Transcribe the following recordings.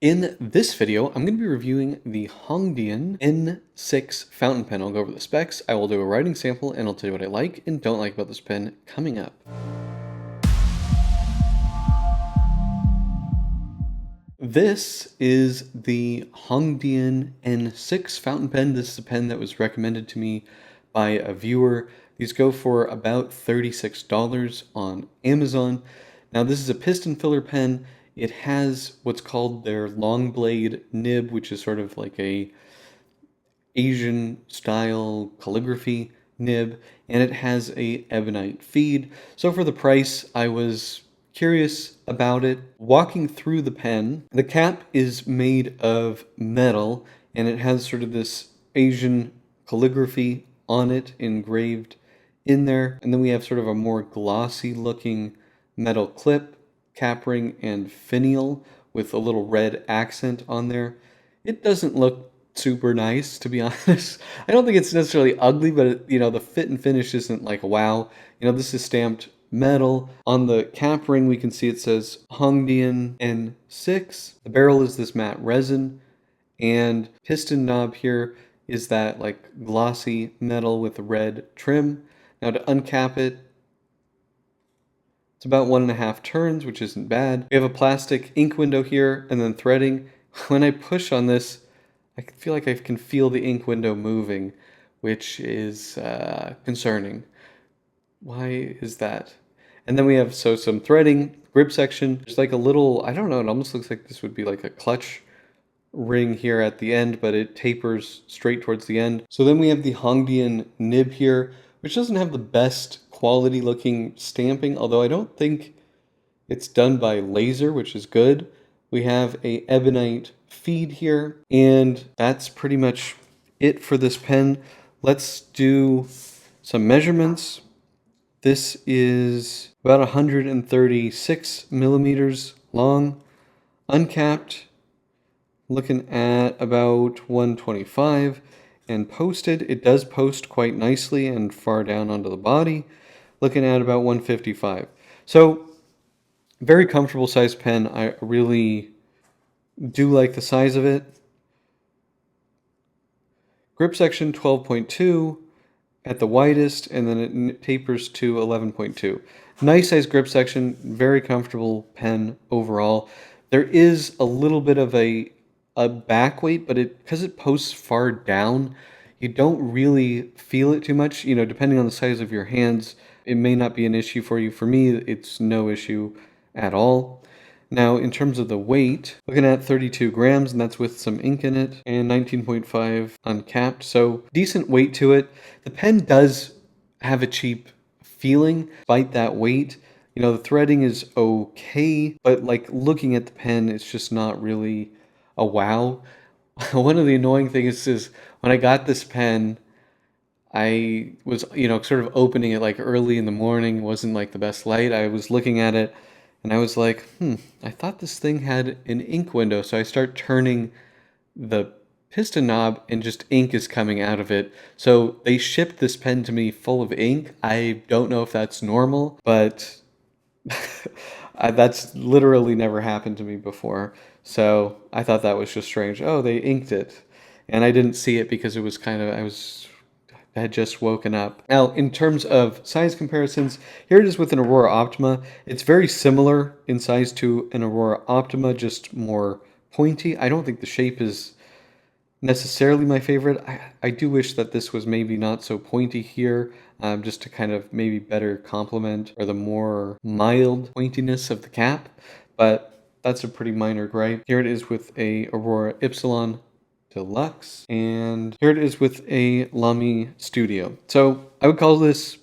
In this video, I'm going to be reviewing the Hongdian N6 Fountain Pen. I'll go over the specs, I will do a writing sample, and I'll tell you what I like and don't like about this pen coming up. This is the Hongdian N6 Fountain Pen. This is a pen that was recommended to me by a viewer. These go for about $36 on Amazon. Now this is a piston filler pen. It has what's called their long blade nib, which is sort of like a Asian style calligraphy nib, and it has a ebonite feed. So for the price, I was curious about it. Walking through the pen, the cap is made of metal, and it has sort of this Asian calligraphy on it engraved in there. And then we have sort of a more glossy looking metal clip, cap ring, and finial with a little red accent on there. It doesn't look super nice, to be honest. I don't think it's necessarily ugly, but the fit and finish isn't like wow. This is stamped metal. On the cap ring, we can see it says Hongdian N6. The barrel is this matte resin, and piston knob here is that like glossy metal with red trim. Now to uncap it, it's about 1.5 turns, which isn't bad. We have a plastic ink window here and then threading. When I push on this, I feel like I can feel the ink window moving, which is concerning. Why is that? And then we have some threading, grip section. There's like a little, I don't know, it almost looks like this would be like a clutch ring here at the end, but it tapers straight towards the end. So then we have the Hongdian nib here, which doesn't have the best quality looking stamping, although I don't think it's done by laser, which is good. We have a ebonite feed here, and that's pretty much it for this pen. Let's do some measurements. This is about 136 millimeters long, uncapped, looking at about 125, and posted, it does post quite nicely and far down onto the body, looking at about 155. So very comfortable size pen. I really do like the size of it. Grip section 12.2 at the widest, and then it tapers to 11.2. Nice size grip section, very comfortable pen overall. There is a little bit of a back weight, but because it posts far down, you don't really feel it too much. Depending on the size of your hands, it may not be an issue for you. For me, it's no issue at all. Now, in terms of the weight, looking at 32 grams, and that's with some ink in it, and 19.5 uncapped, so decent weight to it. The pen does have a cheap feeling, despite that weight. The threading is okay, but like looking at the pen, it's just not really a wow. One of the annoying things is when I got this pen, I was, sort of opening it like early in the morning, wasn't like the best light. I was looking at it and I was like, I thought this thing had an ink window. So I start turning the piston knob and just ink is coming out of it. So they shipped this pen to me full of ink. I don't know if that's normal, but that's literally never happened to me before. So I thought that was just strange. Oh, they inked it. And I didn't see it because it was I had just woken up. Now, in terms of size comparisons, here it is with an Aurora Optima. It's very similar in size to an Aurora Optima, just more pointy. I don't think the shape is necessarily my favorite. I do wish that this was maybe not so pointy here, just to kind of maybe better complement or the more mild pointiness of the cap, but that's a pretty minor gripe. Here it is with a Aurora Ypsilon Deluxe, and here it is with a Lamy Studio. So I would call this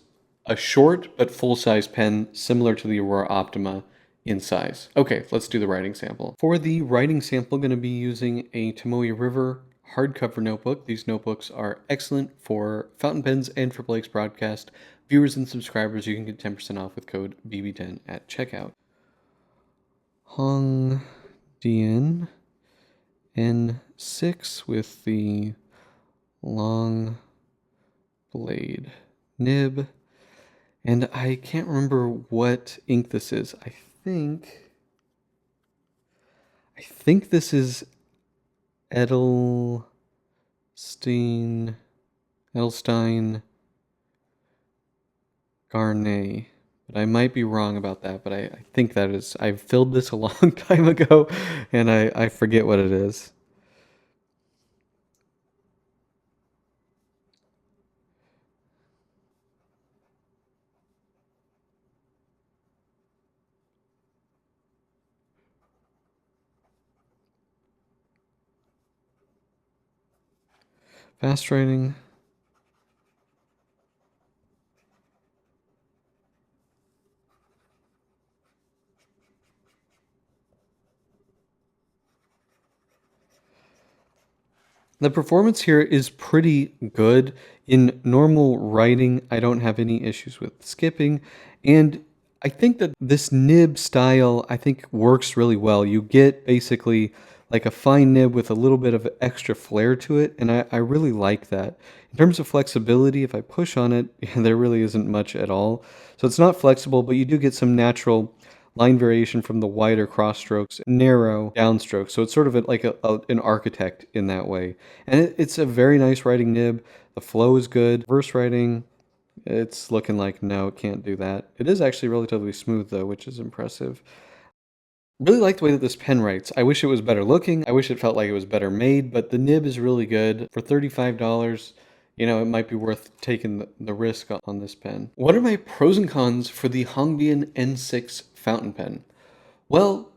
a short but full-size pen, similar to the Aurora Optima in size. Okay, let's do the writing sample. For the writing sample, I'm going to be using a Tomoe River hardcover notebook. These notebooks are excellent for fountain pens and for Blake's broadcast. Viewers and subscribers, you can get 10% off with code BB10 at checkout. Hongdian N6 with the long blade nib. And I can't remember what ink this is. I I think this is Edelstein Garnet. But I might be wrong about that, but I think that is. I filled this a long time ago, and I forget what it is. Fast writing. The performance here is pretty good. In normal writing, I don't have any issues with skipping, and I think that this nib style, I think, works really well. You get basically like a fine nib with a little bit of extra flair to it, and I really like that. In terms of flexibility, if I push on it, there really isn't much at all. So it's not flexible, but you do get some natural line variation from the wider cross strokes, narrow downstrokes. So it's sort of like an architect in that way. And it's a very nice writing nib. The flow is good. Verse writing, it's looking like no, it can't do that. It is actually relatively smooth though, which is impressive. Really like the way that this pen writes. I wish it was better looking. I wish it felt like it was better made, but the nib is really good. For $35, it might be worth taking the risk on this pen. What are my pros and cons for the Hongdian N6 Fountain Pen? Well,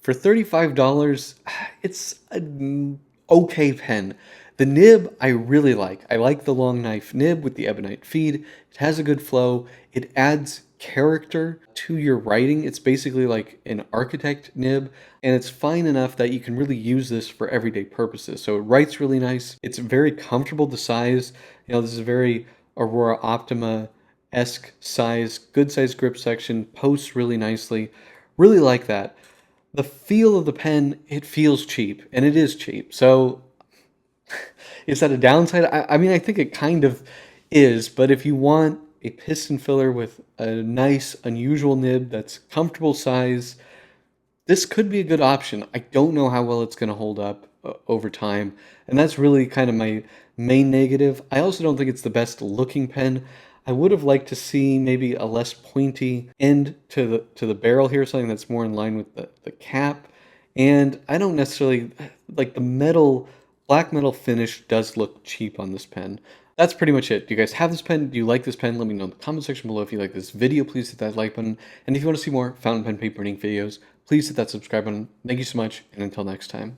for $35, it's an okay pen. The nib I really like. I like the long knife nib with the ebonite feed. It has a good flow. It adds character to your writing. It's basically like an architect nib, and it's fine enough that you can really use this for everyday purposes. So it writes really nice. It's very comfortable to size. This is a very Aurora Optima-esque size, good size grip section, posts really nicely. Really like that. The feel of the pen, it feels cheap, and it is cheap. So is that a downside? I mean, I think it kind of is, but if you want a piston filler with a nice, unusual nib that's comfortable size, this could be a good option. I don't know how well it's going to hold up over time, and that's really kind of my main negative. I also don't think it's the best looking pen. I would have liked to see maybe a less pointy end to the barrel here, something that's more in line with the cap. And I don't necessarily like the black metal finish does look cheap on this pen. That's pretty much it. Do you guys have this pen? Do you like this pen? Let me know in the comment section below. If you like this video, please hit that like button. And if you want to see more fountain pen paper printing videos, please hit that subscribe button. Thank you so much, and until next time.